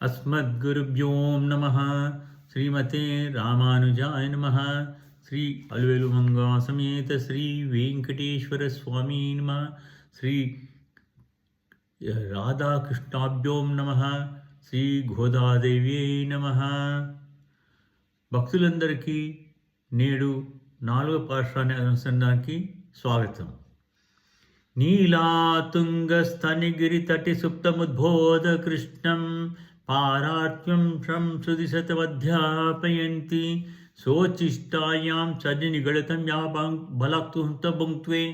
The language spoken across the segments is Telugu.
अस्मद्गुरुभ्यो नमः। श्रीमते रामानुजाय नमः। श्री अलवेलुमंगा समेत श्री वेंकटेश्वर स्वामी नमः। श्री राधाकृष्णाभ्यो नमः। श्री గోదాదేవ్యై నమః. భక్తులందరికీ నేడు 4వ పాఠశాల అనుసంధానానికి స్వాగతం. నీలాతుంగస్తనిగిరితటి సుప్తముద్బోధ కృష్ణం పారార్త్యం సంశ్రుతిశతమధ్యాపయంతి సోచిష్టాయాం సన్నిగళితం యా బలక్తుంతభుంక్త్వే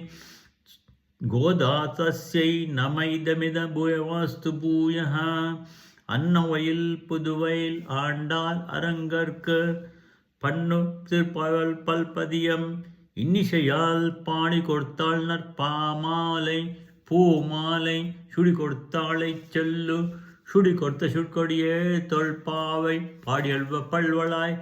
గోదా తస్యై నమైదమిద భూయవాస్తు భూయః అన్నవయల్ పుదువైల్ ఆండాల్ అరంగర్క్ పన్ను తిరుపల్ పల్పదియం இன்னிசையால் பாடி கொடுத்தாள் நற்பாமாலை பூமாலை சுடி கொடுத்தாளை செல்லு சுடி கொடுத்த சுட்கொடியே தொல்பாவை பாடியல்வ பல்வளாய்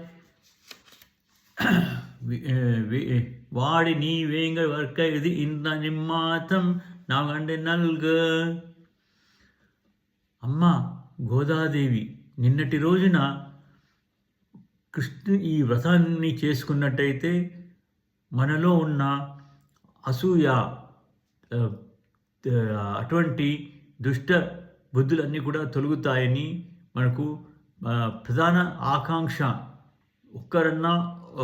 వాడి నీ వేంగ వర్క ఇది ఇంత నిమ్మాతం నాగంటే నల్గ. అమ్మ గోదాదేవి నిన్నటి రోజున కృష్ణు ఈ వ్రతాన్ని చేసుకున్నట్టయితే మనలో ఉన్న అసూయ అటువంటి దుష్ట బుద్ధులన్నీ కూడా తొలగుతాయని మనకు ప్రధాన ఆకాంక్ష.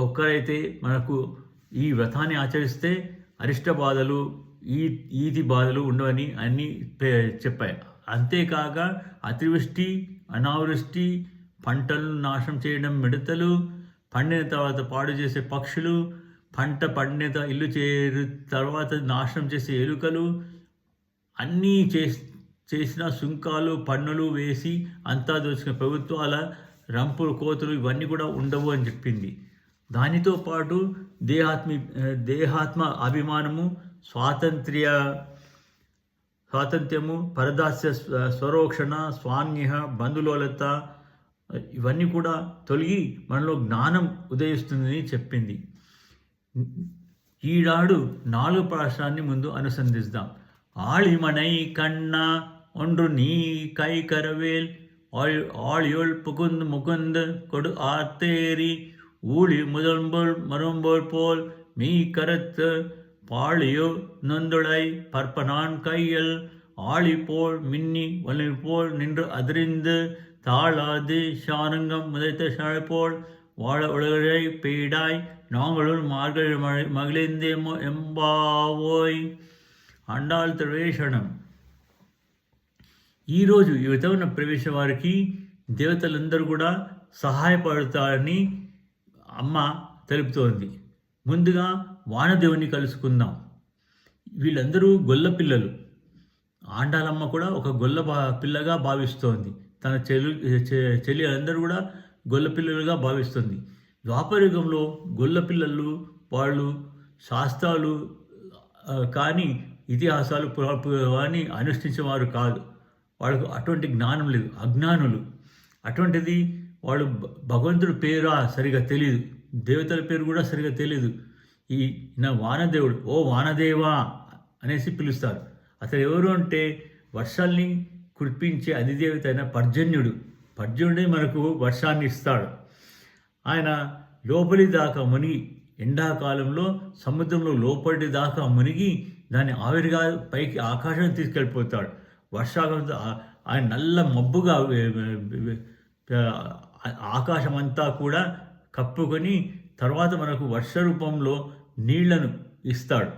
ఒక్కరైతే మనకు ఈ వ్రతాన్ని ఆచరిస్తే అరిష్ట బాధలు ఈతి బాధలు ఉండవని అన్నీ చెప్పాయి. అంతేకాక అతివృష్టి అనావృష్టి పంటలను నాశనం చేయడం మిడతలు, పండిన తర్వాత పాడు చేసే పక్షులు, పంట పండిన ఇల్లు చేరు తర్వాత నాశనం చేసే ఎలుకలు, అన్నీ చేసిన సుంకాలు పన్నులు వేసి అంతా దోచుకునే ప్రభుత్వాల రంపులు కోతులు ఇవన్నీ కూడా ఉండవు అని చెప్పింది. దానితో పాటు దేహాత్మ అభిమానము, స్వాతంత్ర్యము, పరదాస్య స్వరోక్షణ, స్వామ్య, బంధులోలత ఇవన్నీ కూడా తొలగి మనలో జ్ఞానం ఉదయిస్తుందని చెప్పింది. ఈనాడు 4వ పాఠశాన్ని ముందు అనుసంధిస్తాం. ఆళిమణై కన్న ఒండ్రు నీ కై కరవేల్ ఆళియోల్ పుకుంద్ ముకుంద్ కొడు ఆర్తేరి ஊழி முதல்போல் மரும்போல் போல் மீ கருத்து பாழியோ நொந்துளை பற்பனான் கையில் ஆழி போல் மின்னி வலி போல் நின்று அதிர்ந்து தாழாது சாரங்கம் முதைத்த சாழை போல் வாழ உலகை பெய்டாய் நாங்களும் மார்கழி మగిలిందేమో ఎంబావోయ్. అండాల్ ప్రవేశనం. ఈరోజు ఈ విధమైన ప్రవేశ వారికి దేవతలందరూ కూడా సహాయపడతారని అమ్మ తెలుపుతోంది. ముందుగా వానదేవుని కలుసుకుందాం. వీళ్ళందరూ గొల్ల పిల్లలు. ఆండాలమ్మ కూడా ఒక గొల్ల పిల్లగా భావిస్తోంది. తన చెల్లి అందరూ కూడా గొల్ల పిల్లలుగా భావిస్తుంది. ద్వాపరయుగంలో గొల్ల పిల్లలు వాళ్ళు శాస్త్రాలు కానీ ఇతిహాసాలు అని అనుష్ఠించేవారు కాదు. వాళ్ళకు అటువంటి జ్ఞానం లేదు, అజ్ఞానులు. అటువంటిది వాళ్ళు భగవంతుడి పేరు సరిగా తెలియదు, దేవతల పేరు కూడా సరిగా తెలియదు. నా వానదేవుడు, ఓ వానదేవా అనేసి పిలుస్తారు. అతను ఎవరు అంటే వర్షాల్ని కురిపించే అధిదేవత అయిన పర్జన్యుడే మనకు వర్షాన్ని ఇస్తాడు. ఆయన లోపలి దాకా మునిగి, ఎండాకాలంలో సముద్రంలో లోపలి దాకా మునిగి దాన్ని ఆవిరిగా పైకి ఆకాశం తీసుకెళ్ళిపోతాడు. వర్షాకాలంతో ఆయన నల్ల మబ్బుగా ఆకాశం అంతా కూడా కప్పుకొని తర్వాత మనకు వర్ష రూపంలో నీళ్లను ఇస్తాడు.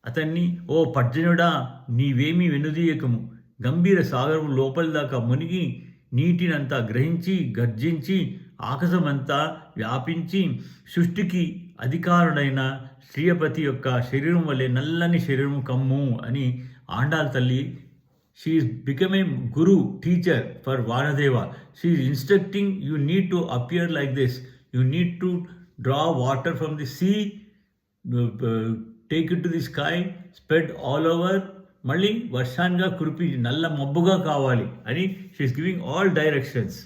అతన్ని, ఓ పర్జనుడా నీవేమీ వెనుదీయకము, గంభీర సాగరం లోపలి దాకా మునిగి నీటినంతా గ్రహించి గర్జించి ఆకాశమంతా వ్యాపించి సృష్టికి అధికారుడైన శ్రీయపతి యొక్క శరీరం వల్లే నల్లని శరీరం కమ్ము అని ఆండాల్ తల్లి. She is becoming guru, teacher for Vanadeva. She is instructing, you need to appear like this. You need to draw water from the sea, take it to the sky, spread all over. మళ్ళీ వర్షాన్గా కురిపి నల్ల మబ్బుగా కావాలి అని షీఈస్ గివింగ్ ఆల్ డైరెక్షన్స్.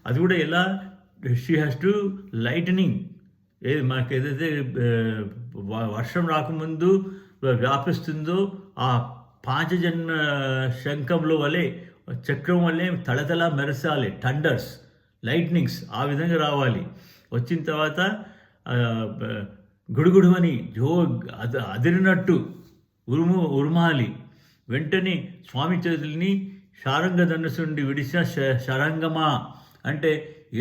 అది కూడా ఎలా, షీ హ్యాస్ టు లైటనింగ్. మనకు ఏదైతే వర్షం రాకముందు వ్యాపిస్తుందో ఆ పాంచజన్మ శంఖంలో వలె చక్రం వల్లే తళతళ మెరసాలి, థండర్స్, లైట్నింగ్స్ ఆ విధంగా రావాలి. వచ్చిన తర్వాత గుడుగుడు అని అదిరినట్టు ఉరుమాలి. వెంటనే స్వామి చేతుల్ని శారంగ ధనుసు నుండి విడిచిన శరంగమా అంటే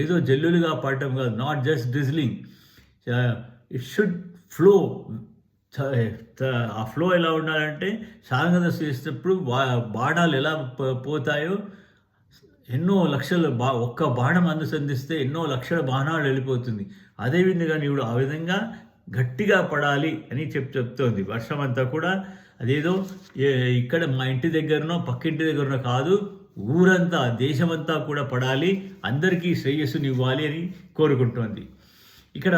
ఏదో జల్లులుగా పాడటం కాదు, not just drizzling. It should flow. ఆ ఫ్లో ఎలా ఉండాలంటే శారంగ ధనుసు చేసినప్పుడు బాణాలు ఎలా పోతాయో, ఎన్నో లక్షల ఒక్క బాణం అనుసంధిస్తే ఎన్నో లక్షల బాణాలు వెళ్ళిపోతుంది. అదేవిధంగా నీవు ఆ విధంగా గట్టిగా పడాలి అని చెప్తోంది. వర్షం అంతా కూడా అదేదో ఇక్కడ మా ఇంటి దగ్గరనో పక్కింటి దగ్గరనో కాదు, ఊరంతా దేశమంతా కూడా పడాలి, అందరికీ శ్రేయస్సునివ్వాలి అని కోరుకుంటోంది. ఇక్కడ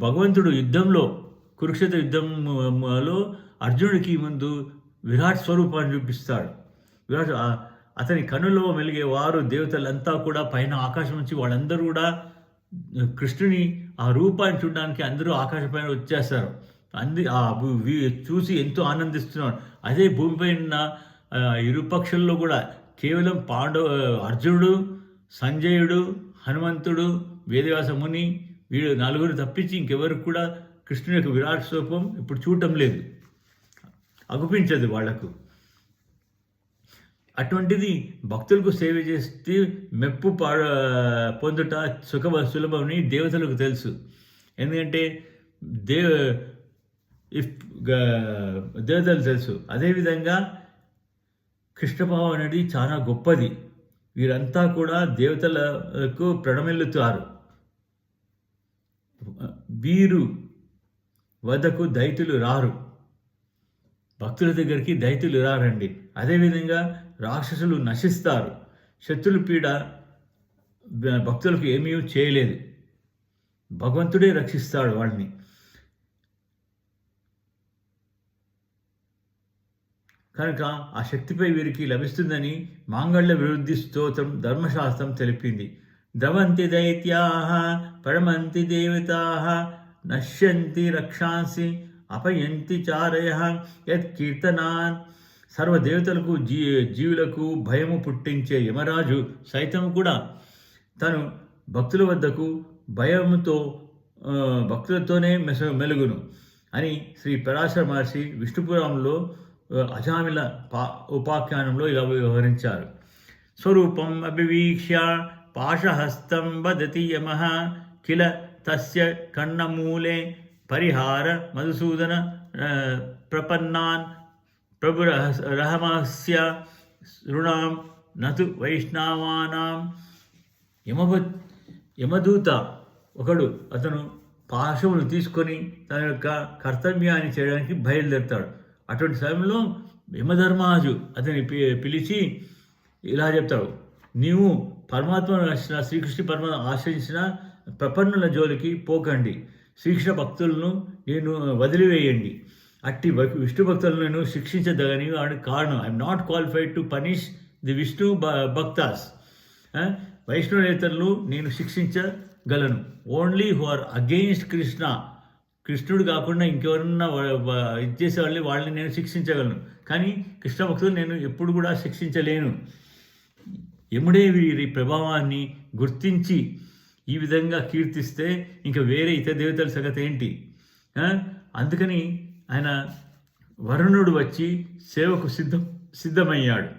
భగవంతుడు యుద్ధంలో, కురుక్షేత్ర యుద్ధంలో అర్జునుడికి ముందు విరాట్ స్వరూపాన్ని చూపిస్తాడు. అతని కనులో మెలిగే వారు దేవతలంతా కూడా పైన ఆకాశం నుంచి వాళ్ళందరూ కూడా కృష్ణుని ఆ రూపాన్ని చూడడానికి అందరూ ఆకాశం పైన వచ్చేస్తారు. చూసి ఎంతో ఆనందిస్తున్నారు. అదే భూమిపై ఉన్న ఇరుపక్షుల్లో కూడా కేవలం అర్జునుడు, సంజయుడు, హనుమంతుడు, వేదవ్యాస ముని వీళ్ళు నలుగురు తప్పించి ఇంకెవరు కూడా కృష్ణుని యొక్క విరాట్ స్వరూపం ఇప్పుడు చూడటం లేదు, అగుపించదు వాళ్లకు. అటువంటిది భక్తులకు సేవ చేస్తే మెప్పు పొందుట సులభమని దేవతలకు తెలుసు. ఎందుకంటే దేవతలు తెలుసు. అదేవిధంగా కృష్ణభావం అనేది చాలా గొప్పది. వీరంతా కూడా దేవతలకు ప్రణమిల్లుతారు. వీరు వద్దకు దైతులు రారు, భక్తుల దగ్గరికి దైతులు రారండి. అదేవిధంగా రాక్షసులు నశిస్తారు. శత్రుల పీడ భక్తులకు ఏమీ చేయలేదు, భగవంతుడే రక్షిస్తాడు వాళ్ళని. కనుక ఆ శక్తిపై వీరికి లభిస్తుందని మాంగళ్య విరుద్ధి స్తోత్రం ధర్మశాస్త్రం తెలిపింది. ద్రవంతి దైత్యాః పరమంతి దేవతాః నశ్యంతి రక్షాంసి అపయంతి చారయః యత్ కీర్తనాన్. సర్వదేవతలకు జీవులకు భయము పుట్టించే యమరాజు సైతం కూడా తను భక్తుల వద్దకు భక్తులతోనే మెలుగును అని శ్రీ పరాశర మహర్షి విష్ణుపురాణంలో అజామిల ఉపాఖ్యానంలో ఇలా వ్యవహరించారు. స్వరూపం అభివీక్ష్య పాశహస్తం వదతి యమః కిల తస్య కన్నమూలే పరిహార మధుసూదన ప్రపన్నాన్ ప్రభురహమస్య రుణాం నతు వైష్ణవానాం. యమదూత ఒకడు అతను పాశములు తీసుకొని తన యొక్క కర్తవ్యాన్ని చేయడానికి బయలుదేరుతాడు. అటువంటి సమయంలో యమధర్మాజు అతన్ని పిలిచి ఇలా చెప్తాడు, నీవు పరమాత్మను రక్షణ శ్రీకృష్ణ పరమాత్మ ఆశ్రయించిన ప్రపన్నుల జోలికి పోకండి, శ్రీకృష్ణ భక్తులను నేను వదిలివేయండి, అట్టి విష్ణు భక్తులను నేను శిక్షించదగని కారణం. I'm not qualified to punish the Vishnu bhaktas. వైష్ణవేతరులు నేను శిక్షించగలను. Only who are against Krishna, కృష్ణుడు కాకుండా ఇంకెవరన్నా ఇచ్చేసే వాళ్ళని నేను శిక్షించగలను, కానీ కృష్ణ భక్తులు నేను ఎప్పుడు కూడా శిక్షించలేను. యముడే వీరి ప్రభావాన్ని గుర్తించి ఈ విధంగా కీర్తిస్తే ఇంకా వేరే ఇతర దేవతల సంగతి ఏంటి? అందుకని ఆయన వరుణుడు వచ్చి సేవకు సిద్ధమయ్యాడు.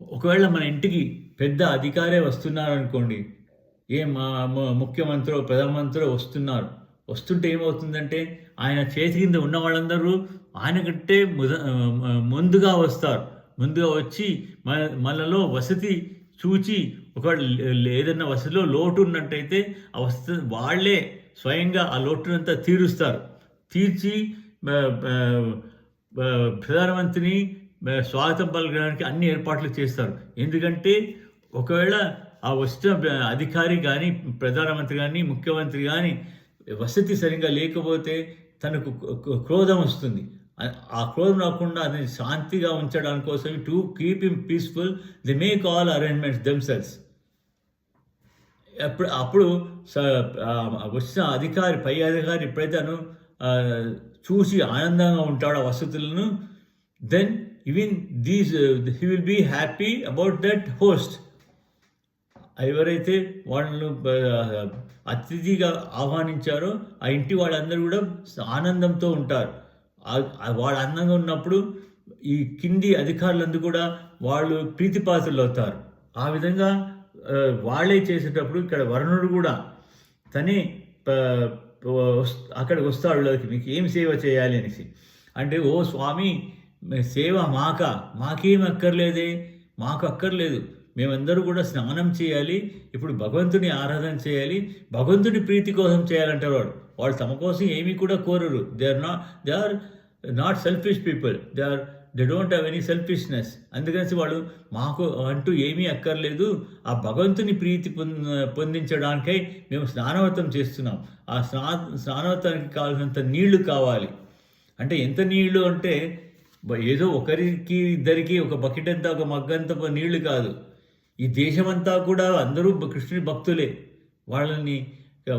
ఒకవేళ మన ఇంటికి పెద్ద అధికారే వస్తున్నారనుకోండి, ముఖ్యమంత్రో ప్రధానమంత్రో వస్తుంటే ఏమవుతుందంటే ఆయన చేతి కింద ఉన్న వాళ్ళందరూ ఆయన కంటే ముందుగా వస్తారు. ముందుగా వచ్చి మనలో వసతి చూచి ఒకవేళ ఏదన్నా వసతిలో లోటు ఉన్నట్టయితే ఆ వసతి వాళ్ళే స్వయంగా ఆ లోటునంతా తీరుస్తారు. తీర్చి ప్రధానమంత్రిని స్వాగతం పలకడానికి అన్ని ఏర్పాట్లు చేస్తారు. ఎందుకంటే ఒకవేళ ఆ వచ్చిన అధికారి కానీ ప్రధానమంత్రి కానీ ముఖ్యమంత్రి కానీ వసతి సరిగ్గా లేకపోతే తనకు క్రోధం వస్తుంది. ఆ క్రోధం రాకుండా అతన్ని శాంతిగా ఉంచడానికి కోసం to keep him peaceful the make all arrangements themselves. అప్పుడు వచ్చిన అధికారి పై అధికారి ఎప్పుడైతే చూసి ఆనందంగా ఉంటాడో వసతులను, then even these he will be happy about that host. ఎవరైతే వాళ్ళను అతిథిగా ఆహ్వానించారో ఆ ఇంటి వాళ్ళందరూ కూడా ఆనందంతో ఉంటారు. వాళ్ళు ఆనందంగా ఉన్నప్పుడు ఈ కింది అధికారులందరూ కూడా వాళ్ళు ప్రీతిపాత్రులు అవుతారు. ఆ విధంగా వాళ్ళే చేసేటప్పుడు ఇక్కడ వరుణుడు కూడా తనే అక్కడికి వస్తాడు, మీకు ఏం సేవ చేయాలి అనేసి. అంటే ఓ స్వామి, సేవ మాకేం అక్కర్లేదే, మాకు అక్కర్లేదు, మేమందరూ కూడా స్నానం చేయాలి, ఇప్పుడు భగవంతుని ఆరాధన చేయాలి, భగవంతుని ప్రీతి కోసం చేయాలంటారు వాళ్ళు తమ కోసం ఏమీ కూడా కోరరు. They are not selfish people, they don't have any selfishness. అందుకని వాళ్ళు మాకు అంటూ ఏమీ అక్కర్లేదు, ఆ భగవంతుని ప్రీతి పొందించడానికై మేము స్నానవ్రతం చేస్తున్నాం, ఆ స్నానవ్రతానికి కావాల్సినంత నీళ్లు కావాలి. అంటే ఎంత నీళ్లు అంటే ఏదో ఒకరికి ఇద్దరికి ఒక బకెట్ అంతా ఒక మగ్గంత నీళ్లు కాదు. ఈ దేశమంతా కూడా అందరూ కృష్ణుని భక్తులే,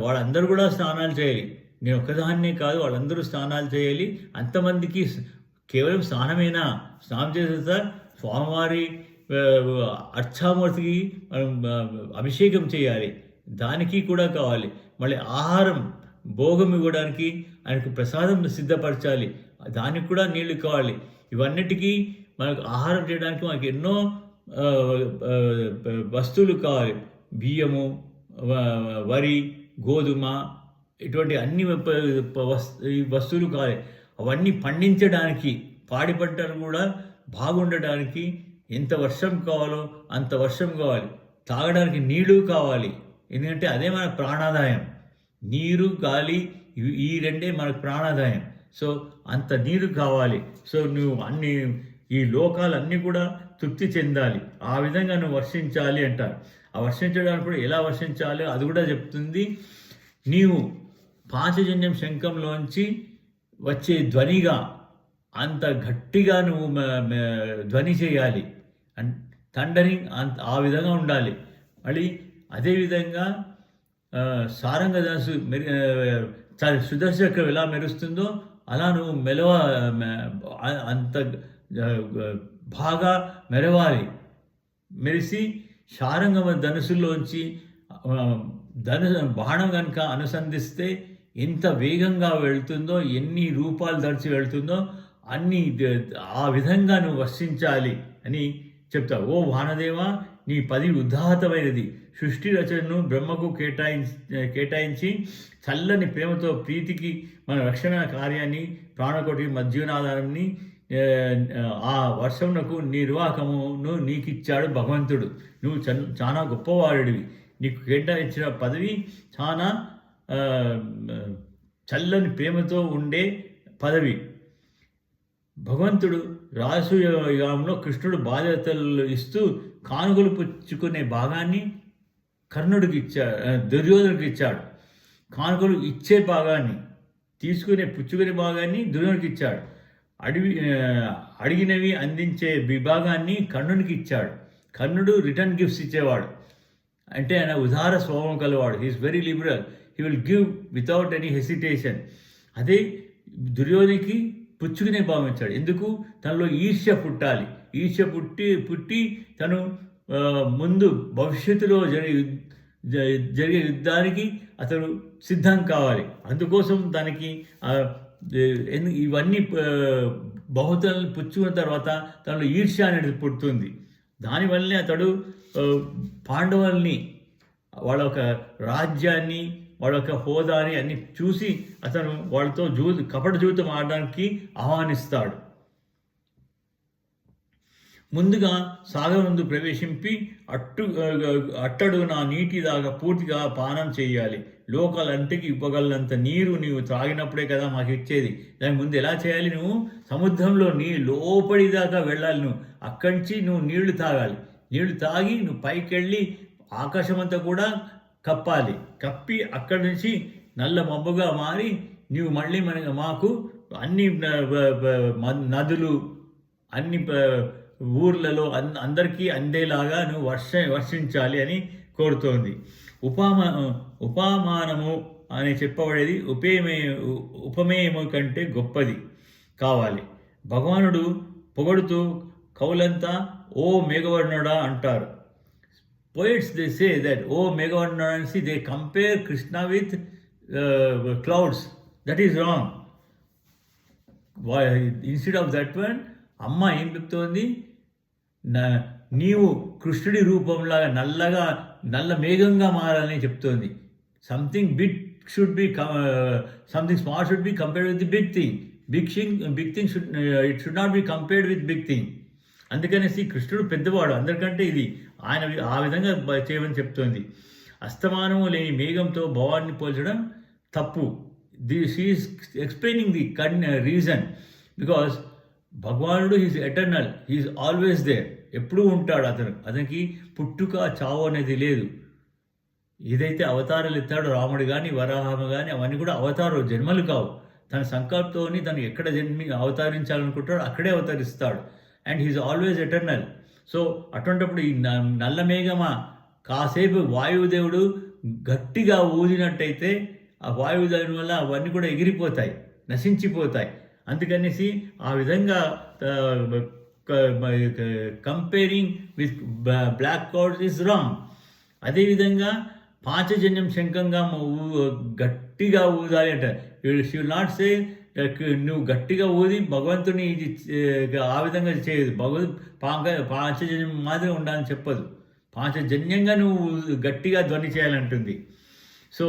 వాళ్ళందరూ కూడా స్నానాలు చేయాలి. నేను ఒక్కదాన్నే కాదు, వాళ్ళందరూ స్నానాలు చేయాలి. అంతమందికి కేవలం స్నానం చేసేస్తా స్వామివారి అర్చామూర్తికి అభిషేకం చేయాలి, దానికి కూడా కావాలి. మళ్ళీ ఆహారం భోగం ఇవ్వడానికి ఆయనకు ప్రసాదం సిద్ధపరచాలి, దానికి కూడా నీళ్లు కావాలి. ఇవన్నిటికీ మనకు ఆహారం చేయడానికి మనకు ఎన్నో వస్తువులు కావాలి. బియ్యము, వరి, గోధుమ, ఇటువంటి అన్ని వస్తువులు కావాలి. అవన్నీ పండించడానికి, పాడి పంటలు కూడా బాగుండడానికి ఎంత వర్షం కావాలో అంత వర్షం కావాలి. తాగడానికి నీళ్లు కావాలి, ఎందుకంటే అదే మన ప్రాణాదాయం. నీరు, గాలి, ఈ రెండే మనకు ప్రాణాదాయం. సో అంత నీరు కావాలి. సో నువ్వు ఈ లోకాలన్నీ కూడా తృప్తి చెందాలి, ఆ విధంగా నువ్వు వర్షించాలి అంటారు. ఆ వర్షించడానికి కూడా ఎలా వర్షించాలో అది కూడా చెప్తుంది. నీవు పాంచజన్యం శంఖంలోంచి వచ్చే ధ్వనిగా అంత గట్టిగా నువ్వు ధ్వని చేయాలి, థండరింగ్ ఆ విధంగా ఉండాలి. మళ్ళీ అదేవిధంగా సారంగ ధనుసు సుదర్శకం ఎలా మెరుస్తుందో అలా నువ్వు అంత బాగా మెరిసి శారంగ ధనుసులోంచి బాణం కనుక అనుసంధిస్తే ఎంత వేగంగా వెళ్తుందో, ఎన్ని రూపాలు ధరిచి వెళ్తుందో అన్ని ఆ విధంగా నువ్వు వర్షించాలి అని చెప్తావు. ఓ వానదేవ, నీ పది ఉదాత్తమైనది, సృష్టి రచనను బ్రహ్మకు కేటాయించి చల్లని ప్రేమతో ప్రీతికి మన రక్షణ కార్యాన్ని ప్రాణకోటి మధ్యనాధారాన్ని ఆ వర్షంకు నిర్వాహకమును నీకిచ్చాడు భగవంతుడు. నువ్వు చాలా గొప్పవాడివి, నీకు కేటాయించిన పదవి చాలా చల్లని ప్రేమతో ఉండే పదవి. భగవంతుడు రాజసూయంలో కృష్ణుడు బాధ్యతలు ఇస్తూ కానుకలు పుచ్చుకునే భాగాన్ని కర్ణుడికి దుర్యోధనుడికి ఇచ్చాడు. కానుకలు ఇచ్చే భాగాన్ని, పుచ్చుకునే భాగాన్ని దుర్యోధనుడికి ఇచ్చాడు. అడిగినవి అందించే విభాగాన్ని కర్ణునికి ఇచ్చాడు. కర్ణుడు రిటర్న్ గిఫ్ట్స్ ఇచ్చేవాడు, అంటే ఆయన ఉదార స్వభావం కలవాడు. He is very liberal, he will give without any hesitation. అదే దుర్యోధనికి పుచ్చుకునే భావం ఇచ్చాడు. ఎందుకు? తనలో ఈర్ష్య పుట్టాలి. ఈర్ష్య పుట్టి తను ముందు భవిష్యత్తులో జరిగే యుద్ధానికి అతను సిద్ధం కావాలి. అందుకోసం దానికి ఇవన్నీ బహుతలను పుచ్చుకున్న తర్వాత తనలో ఈర్ష్య అనేది పుడుతుంది. దానివల్లనే అతడు పాండవుల్ని, వాళ్ళ ఒక రాజ్యాన్ని, వాళ్ళ యొక్క హోదాని అన్ని చూసి అతను వాళ్ళతో కపట జీవితం ఆడడానికి ఆహ్వానిస్తాడు. ముందుగా సాగర్ ముందు ప్రవేశింపి అట్టడు నా నీటి దాకా పూర్తిగా పానం చేయాలి. లోకాలంటికి ఇవ్వగలంత నీరు నీవు తాగినప్పుడే కదా మాకు ఇచ్చేది. దాని ముందు ఎలా చేయాలి? నువ్వు సముద్రంలో లోపలి దాకా వెళ్ళాలి. నువ్వు అక్కడి నుంచి నువ్వు నీళ్లు తాగాలి. నీళ్లు తాగి నువ్వు పైకి వెళ్ళి ఆకాశమంతా కూడా కప్పాలి. కప్పి అక్కడి నుంచి నల్ల మబ్బుగా మారి నీవు మళ్ళీ మాకు అన్ని నదులు, అన్ని ఊర్లలో అందరికీ అందేలాగా నువ్వు వర్షించాలి అని కోరుతోంది. ఉపమానము అని చెప్పబడేది ఉపమేయము కంటే గొప్పది కావాలి. భగవానుడు పొగడుతూ కవులంతా ఓ మేఘవర్ణుడా అంటారు. పోయిట్స్ దే సే దట్ ఓ మేఘవర్ణుడా అనేసి they compare Krishna with clouds. That is wrong. Instead of that one అమ్మ ఏం చెప్తోంది, నీవు కృష్ణుడి రూపంలాగా నల్ల మేఘంగా మారాలని చెప్తోంది. Something big should be something small should be compared with the big thing. Big thing should it should not be compared with big thing. అందుకనేసి కృష్ణుడు పెద్దవాడు, అందరికంటే ఇది ఆయన ఆ విధంగా చేయమని చెప్తోంది. అస్తమానము లేని మేఘంతో భవాన్ని పోల్చడం తప్పు. She is explaining the reason. Because భగవానుడు is eternal, is always there, ఎప్పుడూ ఉంటాడు. అతనికి పుట్టుక చావు అనేది లేదు. ఏదైతే అవతారాలు ఎత్తాడో రాముడు కానీ వరాహము కానీ అవన్నీ కూడా అవతారాలు, జన్మలు కావు. తన సంకల్పంతోని తను ఎక్కడ అవతరించాలనుకుంటాడో అక్కడే అవతరిస్తాడు. And he is always eternal. So అటువంటిప్పుడు ఈ నల్ల మేఘమా కాసేపు వాయుదేవుడు గట్టిగా ఊదినట్టయితే ఆ వాయుదేవుని వల్ల అవన్నీ కూడా ఎగిరిపోతాయి, నశించిపోతాయి. అందుకనేసి ఆ విధంగా comparing with black clouds is wrong. అదేవిధంగా పాంచజన్యం శంఖంగా గట్టిగా ఊదాలి అంట. షీ విల్ నాట్ సే నువ్వు గట్టిగా ఊది భగవంతుని ఆ విధంగా చేయదు. పాంచజన్యం మాదిరి ఉండాలని చెప్పదు. పాంచజన్యంగా నువ్వు గట్టిగా ధ్వని చేయాలంటుంది. సో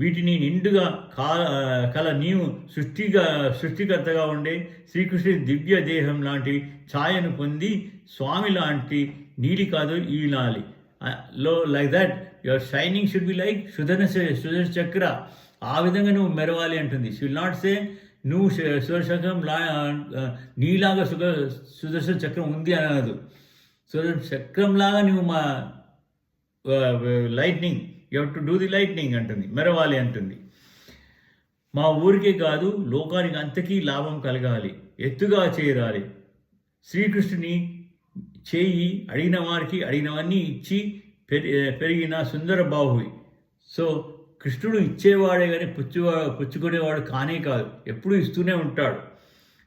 వీటిని నిండుగా కల నీవు సృష్టికర్తగా ఉండే శ్రీకృష్ణుడి దివ్య దేహం లాంటి ఛాయను పొంది స్వామి లాంటి నీలి కాదు ఈనాలి. Like that your shining should be like Sudarshana Chakra. ఆ విధంగా నువ్వు మెరవాలి అంటుంది. షీ విల్ నాట్ సే నువ్వు సుదర్శనం నీలాగా సుదర్శన చక్రం ఉంది అనదు. సుదర్శన చక్రంలాగా నువ్వు మా lightning, you have to do the lightning అంటుంది, మెరవాలి అంటుంది. మా ఊరికే కాదు లోకానికి అంతకీ లాభం కలగాలి, ఎత్తుగా చేరాలి. శ్రీకృష్ణుని చేయి అడిగిన వారికి అడిగినవన్నీ ఇచ్చి పెరిగిన సుందర బాహువి. సో కృష్ణుడు ఇచ్చేవాడే కానీ పుచ్చుకునేవాడు కానే కాదు, ఎప్పుడూ ఇస్తూనే ఉంటాడు.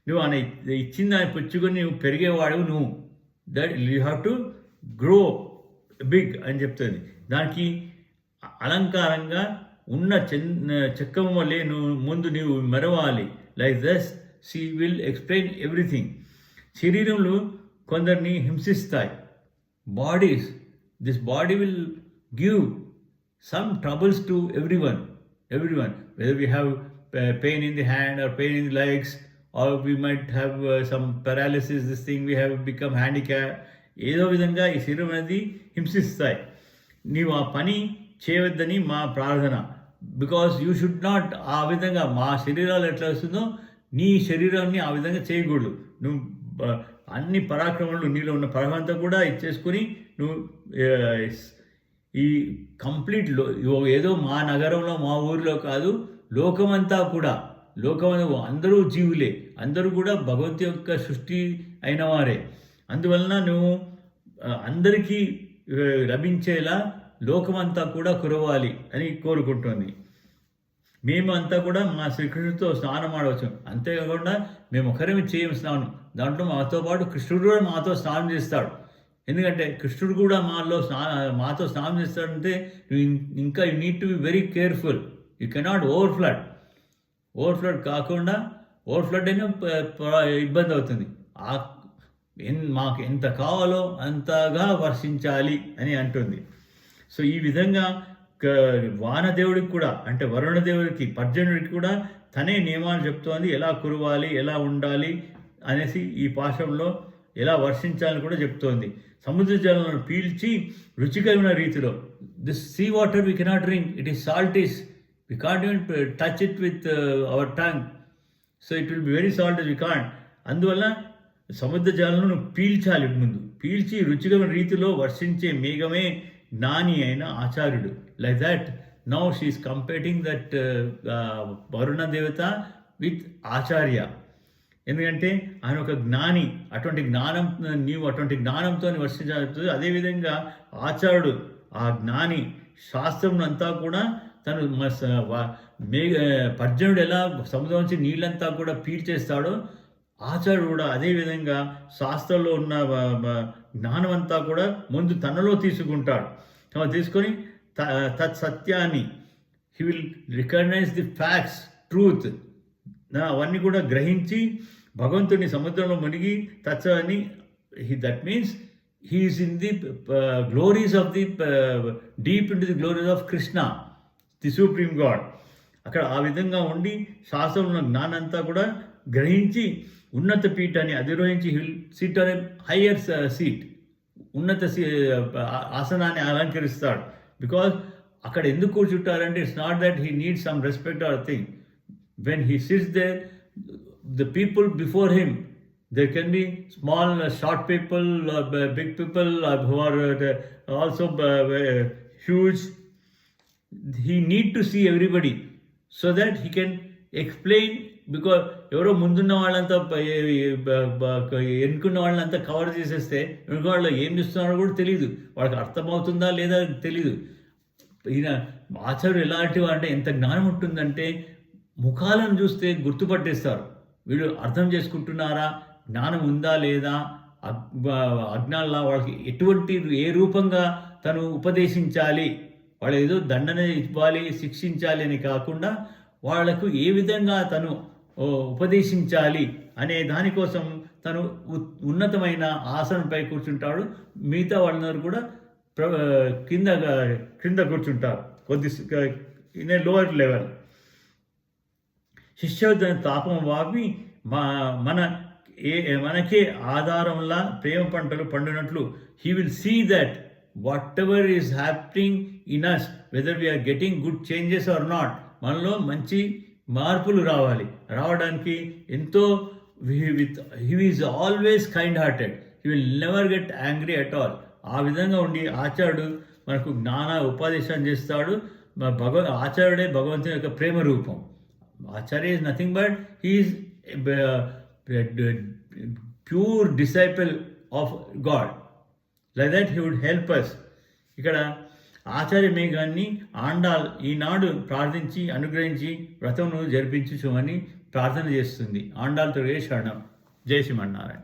నువ్వు ఆయన ఇచ్చిన దాన్ని పుచ్చుకొని నువ్వు పెరిగేవాడు. నువ్వు that you have to grow big అని చెప్తుంది. దానికి అలంకారంగా ఉన్న చక్రం వల్లే నువ్వు ముందు నీవు మెరవాలి. Like this she will explain everything. శరీరంలో కొందరిని హింసిస్తాయి. This body will give some troubles to everyone, whether we have pain in the hand or pain in the legs, or we might have some paralysis, this thing we have become handicapped. ఏదో విధంగా ఈ శరీరం అనేది హింసిస్తాయి. నీవు ఆ పని చేయవద్దని మా ప్రార్థన. బికాస్ యూ షుడ్ నాట్ ఆ విధంగా మా శరీరాలు ఎట్లా వస్తుందో నీ శరీరాన్ని ఆ విధంగా చేయకూడదు. నువ్వు అన్ని పరాక్రమాలు నీలో ఉన్న పరమంతా కూడా ఇచ్చేసుకుని నువ్వు ఈ కంప్లీట్ ఏదో మా నగరంలో మా ఊరిలో కాదు, లోకమంతా కూడా, లోకమంతా అందరూ జీవులే, అందరూ కూడా భగవంతు యొక్క సృష్టి అయిన వారే. అందువలన నువ్వు అందరికీ లభించేలా లోకమంతా కూడా కురవాలి అని కోరుకుంటుంది. మేము అంతా కూడా మా శ్రీకృష్ణుడితో స్నానం ఆడవచ్చు. అంతేకాకుండా మేము ఒకరేమి చేయం స్నానం, దాంట్లో మాతో పాటు కృష్ణుడు కూడా మాతో స్నానం చేస్తాడు. ఎందుకంటే కృష్ణుడు కూడా మాతో స్నానం చేస్తాడంటే ఇంకా you need to be very careful. You cannot overflood కాకుండా, ఓవర్ఫ్లడ్ అయినా ఇబ్బంది అవుతుంది. మాకు ఎంత కావాలో అంతగా వర్షించాలి అని అంటుంది. సో ఈ విధంగా వానదేవుడికి కూడా, అంటే వరుణదేవుడికి, పర్జనుడికి కూడా తనే నియమాలు చెప్తోంది. ఎలా కురవాలి, ఎలా ఉండాలి అనేసి ఈ పాఠంలో ఎలా వర్షించాలని కూడా చెప్తోంది. సముద్ర జలాలను పీల్చి రుచికరమైన రీతిలో, this sea water we cannot drink, it is salties, we can't even touch it with our tongue, so it will be very salt, we can't. అందువల్ల సముద్ర జలాలను పీల్చాలి, ముందు పీల్చి రుచికరమైన రీతిలో వర్షించే మేఘమే జ్ఞాని అయిన ఆచార్యుడు. Like that now she is comparing that Varuna devata with ఆచార్య. ఎందుకంటే ఆయన ఒక జ్ఞాని, అటువంటి జ్ఞానం నీవు అటువంటి జ్ఞానంతో వర్షించాలి. అదేవిధంగా ఆచార్యుడు, ఆ జ్ఞాని, శాస్త్రం అంతా కూడా తను పర్జనుడు ఎలా సముద్రం నుంచి నీళ్ళంతా కూడా పీల్చేస్తాడో ఆచార్యుడు కూడా అదేవిధంగా శాస్త్రంలో ఉన్న జ్ఞానం అంతా కూడా ముందు తనలో తీసుకుంటాడు. తీసుకొని తత్ సత్యాన్ని he will recognise the facts, truth, అవన్నీ కూడా గ్రహించి భగవంతుని సముద్రంలో మునిగి తత్వాన్ని, that means he is in the glories of the deep into the glories of Krishna, the supreme God. అక్కడ ఆ విధంగా ఉండి శాస్త్రంలో జ్ఞానంతా కూడా గ్రహించి ఉన్నత పీఠాన్ని అధిరోహించి he will sit on a higher seat, ఉన్నత ఆసనాన్ని అలంకరిస్తాడు. బికాజ్ అక్కడ ఎందుకు కూర్చుంటారంటే it's not that he needs some respect or thing. When he sits there, the people before him, there can be small short people, big people who are also huge. He need to see everybody so that he can explain, because ఎవరో ముందున్న వాళ్ళంతా ఎన్నుకున్న వాళ్ళంతా కవర్ చేసేస్తే వెనుక వాళ్ళు ఏం చేస్తున్నారో కూడా తెలియదు, వాళ్ళకి అర్థమవుతుందా లేదా తెలియదు. ఈయన ఆచార్యుడు ఎలాంటి అంటే ఎంత జ్ఞానం ఉంటుందంటే ముఖాలను చూస్తే గుర్తుపట్టేస్తారు, వీళ్ళు అర్థం చేసుకుంటున్నారా, జ్ఞానం ఉందా లేదా, అజ్ఞానంలా వాళ్ళకి ఎటువంటి ఏ రూపంగా తను ఉపదేశించాలి, వాళ్ళు ఏదో దండన ఇవ్వాలి శిక్షించాలి అని కాకుండా వాళ్లకు ఏ విధంగా తను ఉపదేశించాలి అనే దానికోసం తను ఉన్నతమైన ఆసనంపై కూర్చుంటాడు. మిగతా వాళ్ళందరూ కూడా కింద కూర్చుంటారు, కొద్ది ఇన్ ఏ లోవర్ లెవెల్. శిష్యోద్ధరణ తాపం వాపి మనకే ఆధారంలా ప్రేమ పంటలు పండినట్లు he will see that whatever is happening in us, whether we are getting good changes or not, మనలో మంచి మార్పులు రావడానికి ఎంతో he is always kind hearted, he will never get angry at all. ఆ విధంగా ఉండి ఆచార్యుడు మనకు జ్ఞాన ఉపదేశం చేస్తాడు. ఆచార్యుడే భగవంతుని యొక్క ప్రేమ రూపం. Acharya is nothing but he is pure disciple of God. Like that he would help us. ఇక్కడ ఆచార్య మేఘాన్ని ఆండాల్ ఈనాడు ప్రార్థించి అనుగ్రహించి వ్రతమును జరిపించుమని ప్రార్థన చేస్తుంది. ఆండాల్ తొలగే శరణం. జై శ్రీమన్నారాయణ.